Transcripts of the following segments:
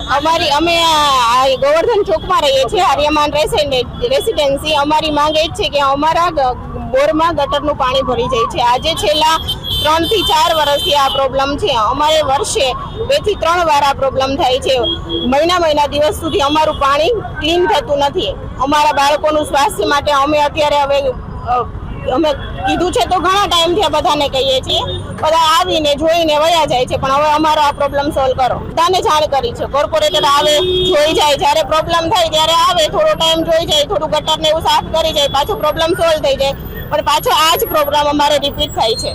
અમે ગોવર્ધન ચોકમાં રહીએ છીએ, આર્યમાન રેસિડેન્સી. અમારી માંગ એ જ છે કે અમારા બોરમાં ગટરનું પાણી ભરી જાય છે. આજે છેલ્લા 3 થી 4 વર્ષથી આ પ્રોબ્લેમ છે. અમારે વર્ષે 2 થી 3 વાર આ પ્રોબ્લેમ થાય છે. મહિના દિવસ સુધી અમારું પાણી ક્લીન થતું નથી. અમારા બાળકોનું સ્વાસ્થ્ય માટે અમે અત્યારે હવે અમે કીધું છે તો ઘણા ટાઈમથી આ બધાને કહીએ છીએ. બધા આવીને જોઈને વયા જાય છે, પણ હવે અમારો આ પ્રોબ્લેમ સોલ્વ કરો. બધાને જાણ કરી છે. કોર્પોરેટર આવે, જોઈ જાય, જ્યારે પ્રોબ્લેમ થાય ત્યારે આવે, થોડો ટાઈમ જોઈ જાય, થોડું ગટરને એવું સાફ કરી જાય, પાછું પ્રોબ્લેમ સોલ્વ થઈ જાય. પણ પાછો આ જ પ્રોગ્રામ અમારે રિપીટ થાય છે.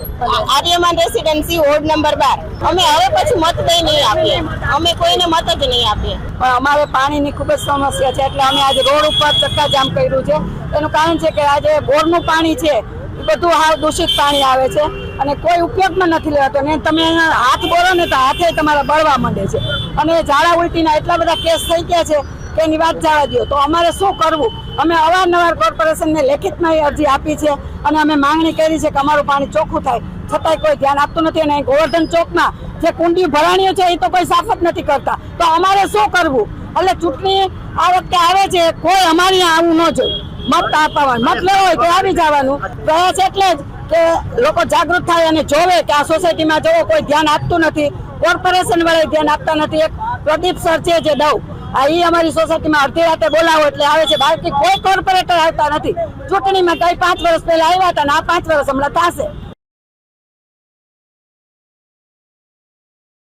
Aryaman residency ward number 12. અમે હવે પછી મત દઈ નહીં આપીએ, અમે કોઈને મત જ નહીં આપીએ. પણ અમારે પાણીની ખૂબ જ સમસ્યા છે, એટલે અમે આજે રોડ ઉપર ચક્કાજામ કર્યું છે. એનું કારણ છે કે આજે બોરનું પાણી છે એ બધું હાવ દૂષિત પાણી આવે છે અને કોઈ ઉપયોગમાં નથી લેવાતો. ને તમે હાથ બોરો ને તો હાથે તમારા બળવા માંડે છે અને ઝાડા ઉલટીના એટલા બધા કેસ થઈ ગયા છે કે એની વાત જવા દો. તો અમારે શું કરવું? અમે અવારનવાર કોર્પોરેશનને લેખિતમાં અરજી આપી છે અને અમે માંગણી કરી છે કે અમારું પાણી ચોખ્ખું થાય, છતાંય કોઈ ધ્યાન આપતું નથી. અને ગોવર્ધન ચોકમાં જે કુંડી ભરાણીઓ છે એ તો કોઈ સાફ જ નથી કરતા. તો અમારે શું કરવું? એટલે ચૂંટણી આ વખતે આવે છે, કોઈ અમારી આવું ન જોઈએ. મત આપવાનું, મત લેવો હોય તો આવી જવાનું. પ્રયાસ એટલે જ કે લોકો જાગૃત થાય અને જોવે કે આ સોસાયટીમાં જોવો કોઈ ધ્યાન આપતું નથી, કોર્પોરેશન વાળા ધ્યાન આપતા નથી. એક પ્રદીપ સર છે જે દવ, એ અમારી સોસાયટીમાં અડધી રાતે બોલાવો એટલે આવે છે, બાકી કોઈ કોર્પોરેટર આવતા નથી. ચૂંટણીમાં કઈ 5 વર્ષ પહેલા આવ્યા હતા ને આ 5 વર્ષ હમણાં થશે.